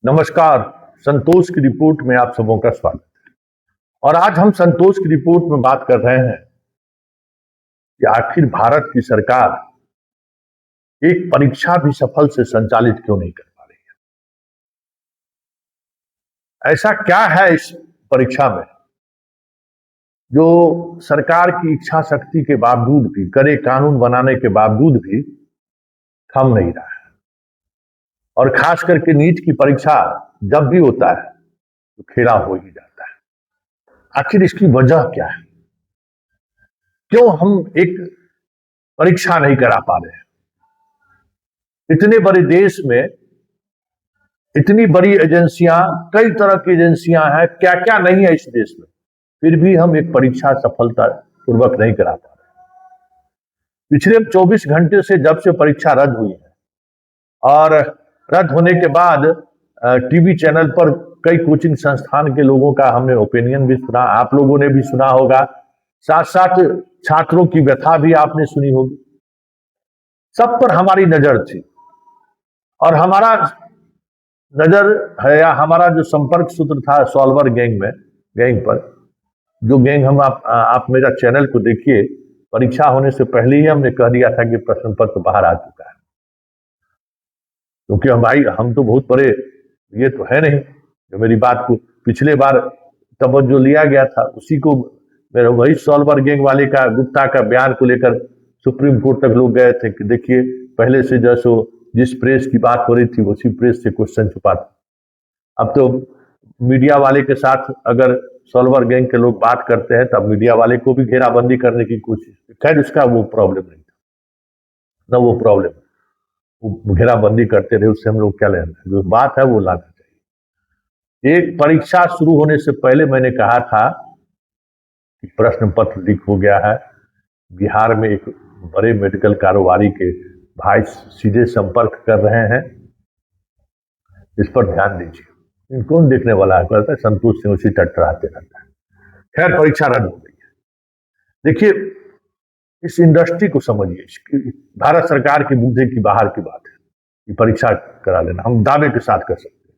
नमस्कार। संतोष की रिपोर्ट में आप सबों का स्वागत है। और आज हम संतोष की रिपोर्ट में बात कर रहे हैं कि आखिर भारत की सरकार एक परीक्षा भी सफल से संचालित क्यों नहीं कर पा रही है। ऐसा क्या है इस परीक्षा में जो सरकार की इच्छा शक्ति के बावजूद भी, कड़े कानून बनाने के बावजूद भी थम नहीं रहा है। और खास करके नीट की परीक्षा जब भी होता है तो खेला हो ही जाता है। आखिर इसकी वजह क्या है? क्यों हम एक परीक्षा नहीं करा पा रहे हैं? इतने बड़े देश में इतनी बड़ी एजेंसियां, कई तरह की एजेंसियां हैं, क्या क्या नहीं है इस देश में, फिर भी हम एक परीक्षा सफलता पूर्वक नहीं करा पा रहे। पिछले 24 घंटे से जब से परीक्षा रद्द हुई है और रद्द होने के बाद टीवी चैनल पर कई कोचिंग संस्थान के लोगों का हमने ओपिनियन भी सुना, आप लोगों ने भी सुना होगा, साथ साथ छात्रों की व्यथा भी आपने सुनी होगी। सब पर हमारी नजर थी और हमारा नजर है या हमारा जो संपर्क सूत्र था सॉल्वर गैंग पर, जो गैंग हम आप मेरा चैनल को देखिए, परीक्षा होने से पहले ही हमने कह दिया था कि प्रश्न पत्र बाहर आ चुका है। क्योंकि हम तो बहुत बड़े ये तो है नहीं जो मेरी बात को पिछले बार तवज्जो लिया गया था उसी को मेरा वही सॉल्वर गैंग वाले का, गुप्ता का बयान को लेकर सुप्रीम कोर्ट तक लोग गए थे कि देखिए पहले से जैसे जिस प्रेस की बात हो रही थी उसी प्रेस से क्वेश्चन छुपा था। अब तो मीडिया वाले के साथ अगर सॉल्वर गैंग के लोग बात करते हैं तब मीडिया वाले को भी घेराबंदी करने की कोशिश, खैर उसका वो प्रॉब्लम नहीं था ना, वो प्रॉब्लम वो घेराबंदी करते रहे, उससे हम लोग क्या लेना, जो बात है वो लाना चाहिए। एक परीक्षा शुरू होने से पहले मैंने कहा था कि प्रश्न पत्र लीक हो गया है। बिहार में एक बड़े मेडिकल कारोबारी के भाई सीधे संपर्क कर रहे हैं, इस पर ध्यान दीजिए। कौन देखने वाला है? कहता है संतोष सिंह उसी टटराते रहता है। खैर परीक्षा रद्द हो गई है। देखिए इस इंडस्ट्री को समझिए, भारत सरकार की बुद्धि की बाहर की बात है कि परीक्षा करा लेना, हम दावे के साथ कर सकते हैं।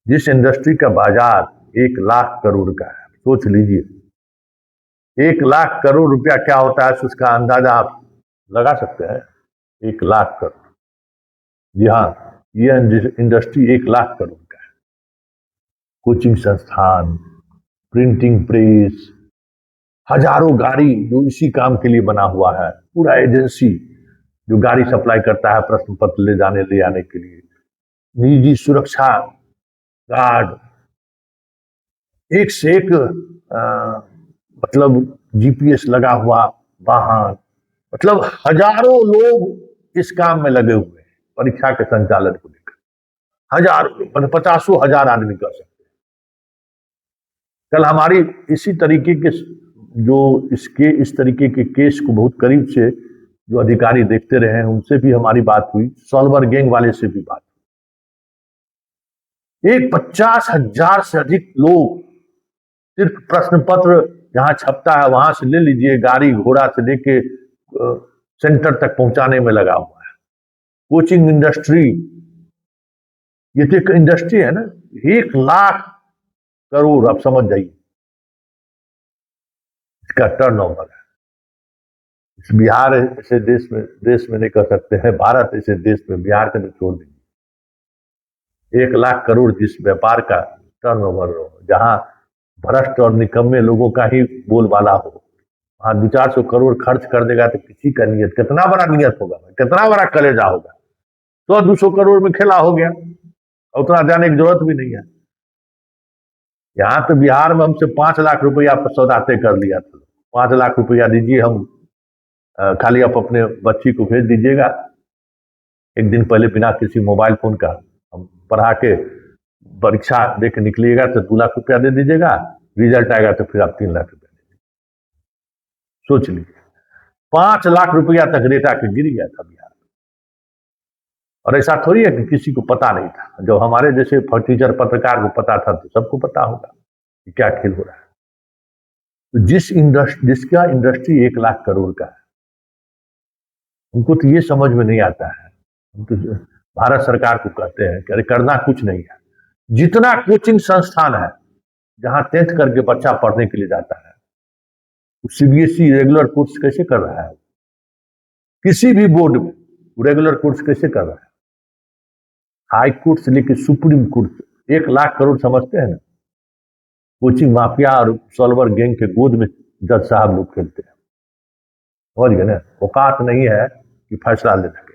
जिस इंडस्ट्री का बाजार 1 लाख करोड़ का है, सोच लीजिए 1 लाख करोड़ रुपया क्या होता है, उसका अंदाजा आप लगा सकते हैं। 1 लाख करोड़, जी हाँ, यह इंडस्ट्री 1 लाख करोड़ का है। कोचिंग संस्थान, प्रिंटिंग प्रेस, हजारों गाड़ी जो इसी काम के लिए बना हुआ है, पूरा एजेंसी जो गाड़ी सप्लाई करता है प्रश्न पत्र ले आने के लिए, निजी सुरक्षा गार्ड, एक से एक मतलब जीपीएस लगा हुआ वाहन, मतलब हजारों लोग इस काम में लगे हुए हैं परीक्षा के संचालन को लेकर। हजारों, मतलब 50,000 आदमी कर सकते हैं। कल हमारी इसी तरीके के जो इस तरीके के केस को बहुत करीब से जो अधिकारी देखते रहे हैं उनसे भी हमारी बात हुई, सॉल्वर गैंग वाले से भी बात हुई। एक 50,000 से अधिक लोग सिर्फ प्रश्न पत्र जहां छपता है वहां से ले लीजिए, गाड़ी घोड़ा से लेके सेंटर तक पहुंचाने में लगा हुआ है। कोचिंग इंडस्ट्री, ये तो एक इंडस्ट्री है ना। 1 लाख करोड़, आप समझ जाइए इसका टर्नओवर है। इस बिहार ऐसे देश में नहीं कर सकते हैं, भारत ऐसे देश में बिहार के तो छोड़ दीजिए। 1 लाख करोड़ जिस व्यापार का टर्नओवर हो, जहां भ्रष्ट और निकम्मे लोगों का ही बोलबाला हो, वहां 200-400 करोड़ खर्च कर देगा तो किसी का नियत कितना बड़ा नियत होगा, कितना बड़ा कलेजा होगा। 100-200 करोड़ में खेला हो गया, उतना जाने की जरूरत भी नहीं है। यहाँ तो बिहार में हमसे 5 लाख रुपया सौदा तय कर लिया था। 5 लाख रुपया दीजिए, हम खाली आप अपने बच्ची को भेज दीजिएगा, एक दिन पहले बिना किसी मोबाइल फोन का हम पढ़ा के परीक्षा दे के निकलिएगा तो 2 लाख रुपया दे दीजिएगा, रिजल्ट आएगा तो फिर आप 3 लाख रुपया दे दीजिए। सोच लीजिए 5 लाख रुपया तक रेटा के गिर गया था बिहार में। और ऐसा थोड़ी है कि किसी को पता नहीं था, जब हमारे जैसे टीचर पत्रकार को पता था तो सबको पता होगा कि क्या खेल हो रहा है। तो जिसका इंडस्ट्री 1 लाख करोड़ का है, उनको तो ये समझ में नहीं आता है। हम तो भारत सरकार को कहते हैं कि अरे करना कुछ नहीं है, जितना कोचिंग संस्थान है जहां 10th करके बच्चा पढ़ने के लिए जाता है, सीबीएसई रेगुलर कोर्स कैसे कर रहा है? किसी भी बोर्ड में रेगुलर कोर्स कैसे कर रहा है? हाई कोर्ट से लेकर सुप्रीम कोर्ट 1 लाख करोड़ समझते हैं ना, कोचिंग माफिया और सॉल्वर गैंग के गोद में जज साहब लोग खेलते हैं। समझ गए ना? औकात नहीं है कि फैसला ले सके।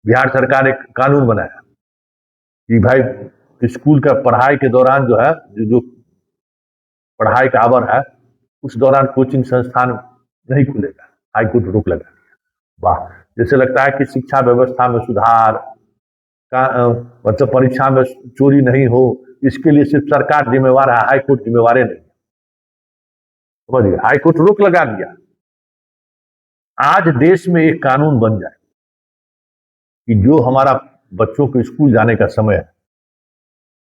बिहार सरकार एक कानून बनाया कि भाई स्कूल का पढ़ाई के दौरान जो है, जो पढ़ाई का आवर है, उस दौरान कोचिंग संस्थान नहीं खुलेगा। हाईकोर्ट रोक लगा दिया। वाह, जैसे लगता है कि शिक्षा व्यवस्था में सुधार का मतलब परीक्षा में चोरी नहीं हो, इसके लिए सिर्फ सरकार जिम्मेवार है, हाईकोर्ट जिम्मेवार नहीं। समझिए, हाईकोर्ट रोक लगा दिया। आज देश में एक कानून बन जाए कि जो हमारा बच्चों को स्कूल जाने का समय है,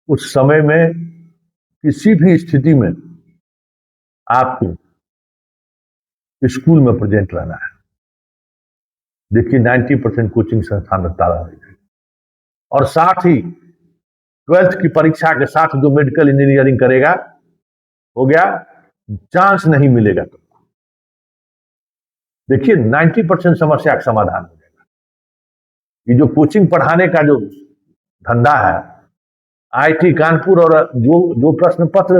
उस समय में किसी भी स्थिति में आपको स्कूल में प्रेजेंट रहना है। देखिए 90% कोचिंग संस्थान में ताला लग जाएगा। और साथ ही 12th की परीक्षा के साथ जो मेडिकल इंजीनियरिंग करेगा, हो गया, चांस नहीं मिलेगा। तो देखिए 90% समस्या का समाधान हो जाएगा। ये जो कोचिंग पढ़ाने का जो धंधा है, आईआईटी कानपुर और जो प्रश्न पत्र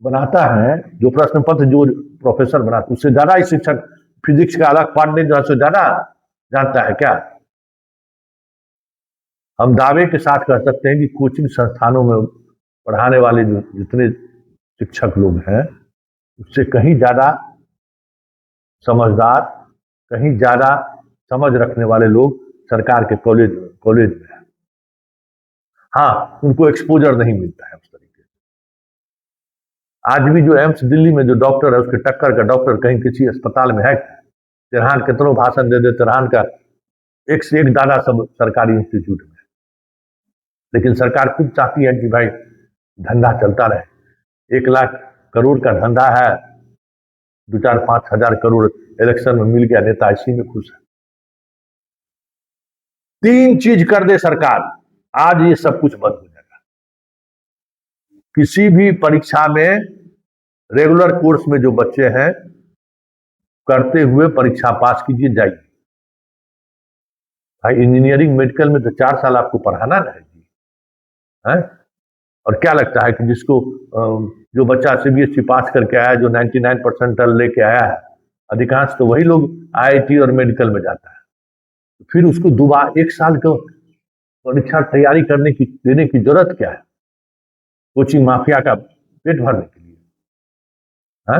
बनाता है, जो प्रश्न पत्र जो प्रोफेसर बनाता है, उससे ज्यादा ही शिक्षक फिजिक्स का अलग पढ़ने जो है ज्यादा जानता है क्या? हम दावे के साथ कह सकते हैं कि कोचिंग संस्थानों में पढ़ाने वाले जो जितने शिक्षक लोग हैं, उससे कहीं ज्यादा समझदार, कहीं ज्यादा समझ रखने वाले लोग सरकार के कॉलेज में हैं। हाँ, उनको एक्सपोजर नहीं मिलता है उस तरीके से। आज भी जो एम्स दिल्ली में जो डॉक्टर है, उसके टक्कर का डॉक्टर कहीं किसी अस्पताल में है। तिरहान कितनों भाषण दे दे, तिरहान का एक से एक दादा सब सरकारी इंस्टीट्यूट में। लेकिन सरकार खुद चाहती है कि भाई धंधा चलता रहे। 1 लाख करोड़ का धंधा है, 2-4-5 हजार करोड़ इलेक्शन में मिल गया, नेता इसी में खुश है। 3 चीज कर दे सरकार, आज ये सब कुछ बंद हो जाएगा। किसी भी परीक्षा में रेगुलर कोर्स में जो बच्चे हैं, करते हुए परीक्षा पास कीजिए, जाइए। भाई इंजीनियरिंग मेडिकल में तो 4 साल आपको पढ़ाना है जी, है? और क्या लगता है कि जिसको जो बच्चा सीबीएसई पास करके आया, जो 99% लेके आया है, अधिकांश तो वही लोग आईआईटी और मेडिकल में जाता है। फिर उसको दोबारा 1 साल का परीक्षा तैयारी देने की जरूरत क्या है? कोचिंग माफिया का पेट भरने के लिए, है?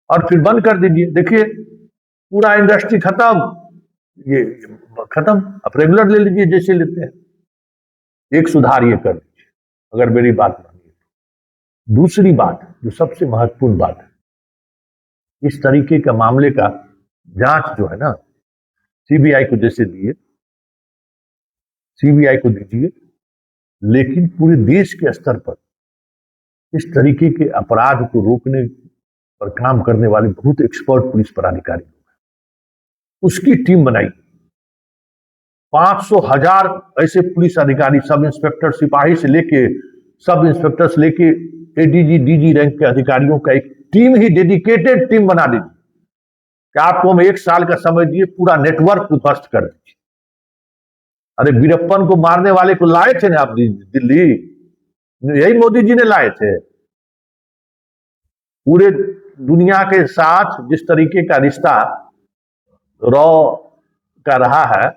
और फिर बंद कर दीजिए। देखिए पूरा इंडस्ट्री खत्म, ये खत्म। आप रेगुलर ले लीजिए जैसे लेते हैं। एक सुधार ये कर दीजिए अगर मेरी बात मानिए। दूसरी बात, जो सबसे महत्वपूर्ण बात है, इस तरीके का मामले का जांच जो है ना, सीबीआई को जैसे दिए, सीबीआई को दीजिए, लेकिन पूरे देश के स्तर पर इस तरीके के अपराध को रोकने पर काम करने वाले बहुत एक्सपर्ट पुलिस पदाधिकारी लोग हैं, उसकी टीम बनाई। 500,000 ऐसे पुलिस अधिकारी, सब इंस्पेक्टर सिपाही से लेके सब इंस्पेक्टर से लेके एडीजी डीजी रैंक के अधिकारियों का एक टीम ही डेडिकेटेड टीम बना दीजिए कि आपको हम 1 साल का समय दिए, पूरा नेटवर्क को ध्वस्त कर दीजिए। अरे वीरप्पन को मारने वाले को लाए थे ना आप दिल्ली, यही मोदी जी ने लाए थे। पूरे दुनिया के साथ जिस तरीके का रिश्ता रॉ का रहा है,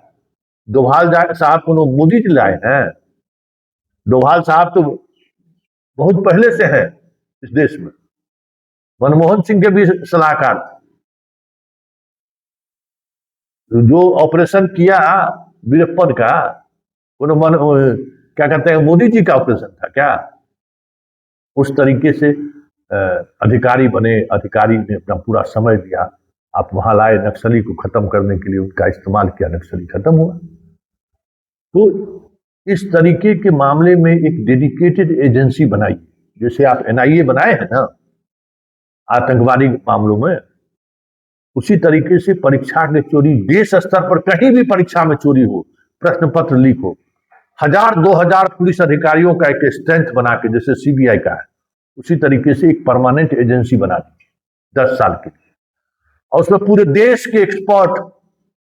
डोभाल साहब को मोदी जी लाए हैं। डोभाल साहब तो बहुत पहले से है इस देश में, मनमोहन सिंह के भी सलाहकार थे। जो ऑपरेशन किया वीरप्पन का, क्या कहते हैं, मोदी जी का ऑपरेशन था क्या? उस तरीके से अधिकारी बने, अधिकारी ने अपना पूरा समय दिया, आप वहां लाए, नक्सली को खत्म करने के लिए उनका इस्तेमाल किया, नक्सली खत्म हुआ। तो इस तरीके के मामले में एक डेडिकेटेड एजेंसी बनाई, जैसे आप एनआईए बनाए हैं ना आतंकवादी मामलों में, उसी तरीके से परीक्षा के चोरी, देश स्तर पर कहीं भी परीक्षा में चोरी हो, प्रश्न पत्र लीक हो, 1000-2000 पुलिस अधिकारियों का एक स्ट्रेंथ बना के, जैसे सीबीआई का है, उसी तरीके से एक परमानेंट एजेंसी बना दीजिए 10 साल के लिए, और उसमें पूरे देश के एक्सपर्ट,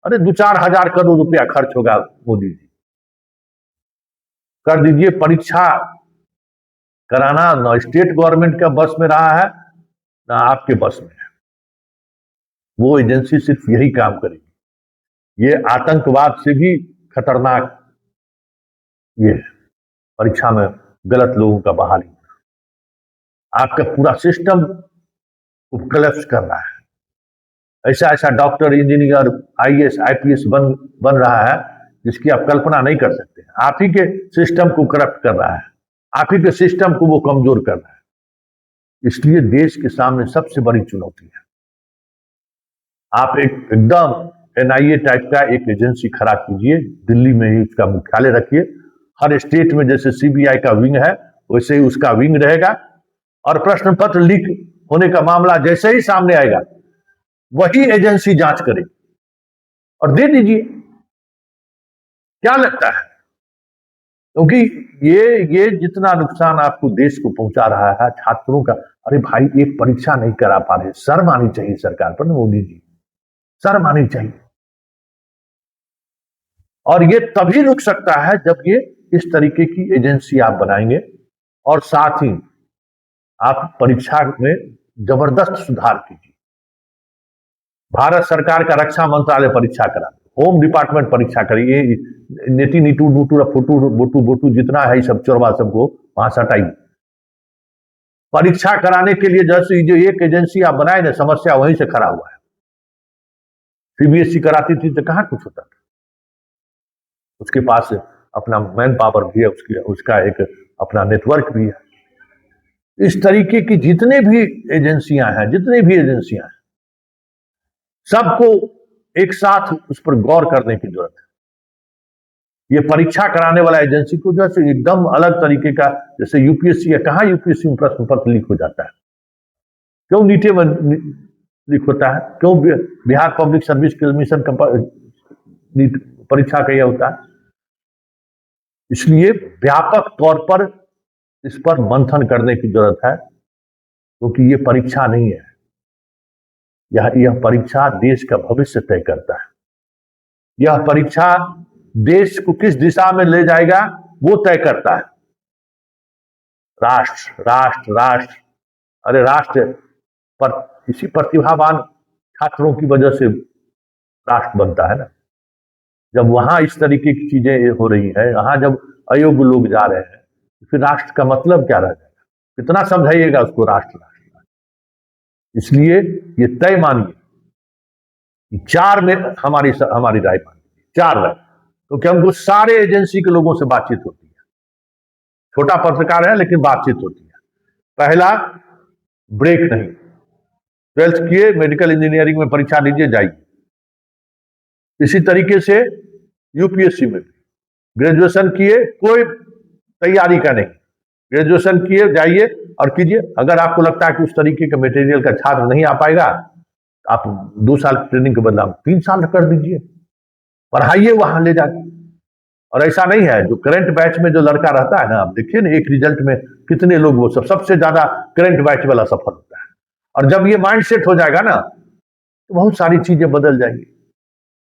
अरे 2-4 हजार करोड़ रुपया खर्च होगा मोदी जी, कर दीजिए। परीक्षा कराना ना स्टेट गवर्नमेंट का बस में रहा है ना आपके बस में है, वो एजेंसी सिर्फ यही काम करेगी। ये आतंकवाद से भी खतरनाक ये परीक्षा में गलत लोगों का बहाली, आपका पूरा सिस्टम को कलेप्स कर रहा है। ऐसा ऐसा डॉक्टर, इंजीनियर, आईएएस, आईपीएस बन रहा है जिसकी आप कल्पना नहीं कर सकते। आप ही के सिस्टम को करप्ट कर रहा है, आप ही के सिस्टम को वो कमजोर कर रहा है। इसलिए देश के सामने सबसे बड़ी चुनौती है, आप एकदम एनआईए टाइप का एक एजेंसी खड़ा कीजिए, दिल्ली में ही उसका मुख्यालय रखिए, हर स्टेट में जैसे सीबीआई का विंग है वैसे ही उसका विंग रहेगा, और प्रश्न पत्र लीक होने का मामला जैसे ही सामने आएगा वही एजेंसी जांच करेगी और दे दीजिए। क्या लगता है? क्योंकि ये जितना नुकसान आपको देश को पहुंचा रहा है छात्रों का, अरे भाई एक परीक्षा नहीं करा पा रहे, शर्म आनी चाहिए सरकार पर ना मोदी जी, शर्म आनी चाहिए। और ये तभी रुक सकता है जब ये इस तरीके की एजेंसी आप बनाएंगे, और साथ ही आप परीक्षा में जबरदस्त सुधार कीजिए। भारत सरकार का रक्षा मंत्रालय परीक्षा करा, होम डिपार्टमेंट परीक्षा करिए, नेटी नीटू नूटू फुटू बोटू बोटू जितना है सब चोरवा सबको वहां से हटाइए। परीक्षा कराने के लिए जैसे जो एक एजेंसी आप बनाए ना, समस्या वहीं से खड़ा हुआ है। सीबीएसई कराती थी तो कहां कुछ होता था, उसके पास अपना मैन पावर भी है, उसका एक अपना नेटवर्क भी है। इस तरीके की जितने भी एजेंसियां हैं सबको एक साथ उस पर गौर करने की जरूरत है। ये परीक्षा कराने वाला एजेंसी को जैसे एकदम अलग तरीके का, जैसे यूपीएससी है, कहां यूपीएससी में प्रश्न पत्र लीक हो जाता है, क्यों नीटे में लीक होता है, क्यों बिहार पब्लिक सर्विस कमीशन परीक्षा का यह होता है। इसलिए व्यापक तौर पर इस पर मंथन करने की जरूरत है, क्योंकि ये परीक्षा नहीं है, यह परीक्षा देश का भविष्य तय करता है। यह परीक्षा देश को किस दिशा में ले जाएगा वो तय करता है। राष्ट्र राष्ट्र राष्ट्र, अरे राष्ट्र पर इसी प्रतिभावान छात्रों की वजह से राष्ट्र बनता है ना। जब वहां इस तरीके की चीजें हो रही है, वहां जब अयोग्य लोग जा रहे हैं, फिर राष्ट्र का मतलब क्या रह जाएगा? कितना समझाइएगा उसको राष्ट्र राष्ट्र। इसलिए ये तय मानिए कि 4 में हमारी राय मानिए, 4 राय, क्योंकि हमको सारे एजेंसी के लोगों से बातचीत होती है, छोटा पत्रकार है लेकिन बातचीत होती है। पहला, ब्रेक नहीं, 12th किए, मेडिकल इंजीनियरिंग में परीक्षा दीजिए जाइए। इसी तरीके से यूपीएससी में ग्रेजुएशन किए, कोई तैयारी का नहीं, ग्रेजुएशन किए जाइए और कीजिए। अगर आपको लगता है कि उस तरीके के मटेरियल का छात्र नहीं आ पाएगा, आप 2 साल ट्रेनिंग के बदला 3 साल कर दीजिए, पढ़ाइए वहां ले जाके। और ऐसा नहीं है, जो करंट बैच में जो लड़का रहता है ना, आप देखिए ना एक रिजल्ट में कितने लोग, वो सबसे ज्यादा करंट बैच वाला सफल होता है। और जब ये माइंड सेट हो जाएगा ना, तो बहुत सारी चीजें बदल जाएंगी।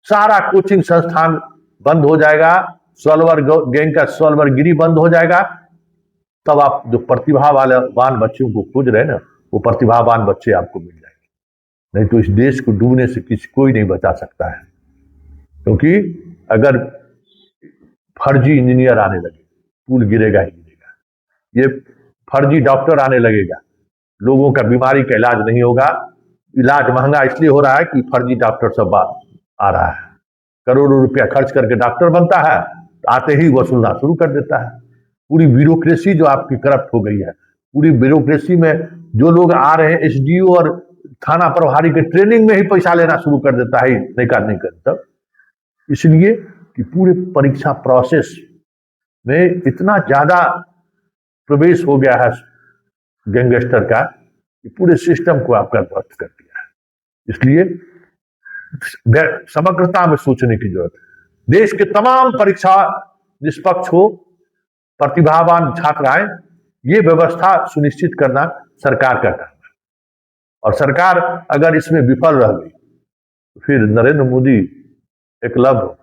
सारा कोचिंग संस्थान बंद हो जाएगा, सॉल्वर गैंग का सॉल्वरगिरी बंद हो जाएगा। तब आप जो प्रतिभा वाले बच्चों को खोज रहे हैं ना, वो प्रतिभावान बच्चे आपको मिल जाएंगे। नहीं तो इस देश को डूबने से कोई नहीं बचा सकता है। क्योंकि अगर फर्जी इंजीनियर आने लगे, पुल गिरेगा ही गिरेगा। ये फर्जी डॉक्टर आने लगेगा, लोगों का बीमारी का इलाज नहीं होगा। इलाज महंगा इसलिए हो रहा है कि फर्जी डॉक्टर सब आ रहा है, करोड़ों रुपया खर्च करके डॉक्टर बनता है, आते ही वसूलना शुरू कर देता है। पूरी ब्यूरोक्रेसी जो आपकी करप्ट हो गई है, पूरी ब्यूरोक्रेसी में जो लोग आ रहे हैं, एसडीओ और थाना प्रभारी के ट्रेनिंग में ही पैसा लेना शुरू कर देता है, नहीं कर। इसलिए कि पूरे परीक्षा प्रोसेस में इतना ज्यादा प्रवेश हो गया है गैंगस्टर का कि पूरे सिस्टम को आपका ध्वस्त कर दिया है। इसलिए समग्रता में सोचने की जरूरत है। देश के तमाम परीक्षा निष्पक्ष हो, प्रतिभावान छात्र आए, ये व्यवस्था सुनिश्चित करना सरकार का काम है। और सरकार अगर इसमें विफल रह गई तो फिर नरेंद्र मोदी एकलव्य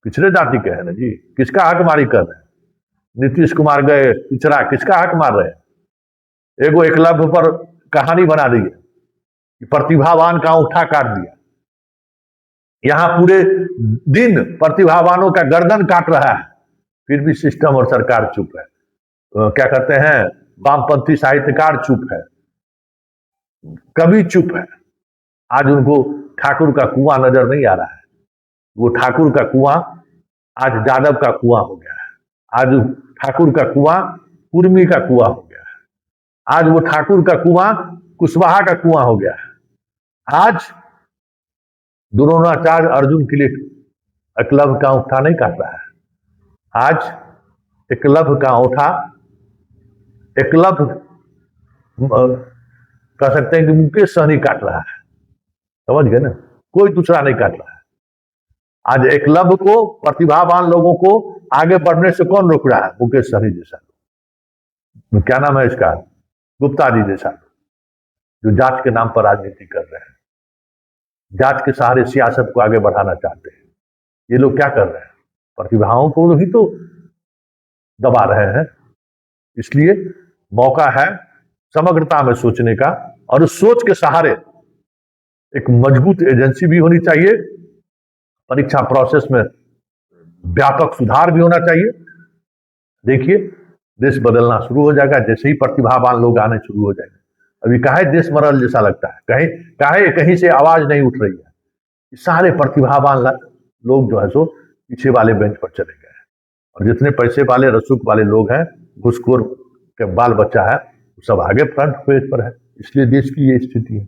पिछड़े जाति के हैं ना जी, किसका हकमारी कर रहे हैं? नीतीश कुमार गए पिछड़ा, किसका हक मार रहे हैं? एगो एकलव्य पर कहानी बना दी है, प्रतिभावान का अंगूठा काट दिया। यहां पूरे दिन प्रतिभावानों का गर्दन काट रहा है, फिर भी सिस्टम और सरकार चुप है। क्या कहते हैं, वामपंथी साहित्यकार चुप है, कवि चुप है। आज उनको ठाकुर का कुआं नजर नहीं आ रहा है। वो ठाकुर का कुआं आज यादव का कुआं हो गया है। आज ठाकुर का कुआं कुर्मी का कुआं हो गया है। आज वो ठाकुर का कुआं कुशवाहा का कुआं हो गया है। आज द्रोणाचार्य अर्जुन के लिए एकलव्य का अंगूठा नहीं काट रहा है। आज एकलव्य का अंगूठा एकलव्य कह सकते हैं कि मुकेश सहनी काट रहा है। समझ गए ना, कोई दूसरा नहीं काट रहा है। आज एकलव्य को, प्रतिभावान लोगों को आगे बढ़ने से कौन रोक रहा है? मुकेश सहनी जैसा लोग, क्या नाम है इसका, गुप्ता जी जैसा लोग, जो जात के नाम पर राजनीति कर रहे हैं, जात के सहारे सियासत को आगे बढ़ाना चाहते हैं। ये लोग क्या कर रहे हैं? प्रतिभाओं को ही तो दबा रहे हैं। इसलिए मौका है समग्रता में सोचने का, और उस सोच के सहारे एक मजबूत एजेंसी भी होनी चाहिए। परीक्षा प्रोसेस में व्यापक सुधार भी होना चाहिए। देखिए, देश बदलना शुरू हो जाएगा जैसे ही प्रतिभावान लोग आने शुरू हो जाएंगे। अभी काहे देश मरल जैसा लगता है, कहीं से आवाज नहीं उठ रही है। सारे प्रतिभावान लोग जो है सो पीछे वाले बेंच पर चले गए हैं, और जितने पैसे वाले रसूख वाले लोग हैं, घुसखोर के बाल बच्चा है, सब आगे फ्रंट पेज पर है। इसलिए देश की ये स्थिति है।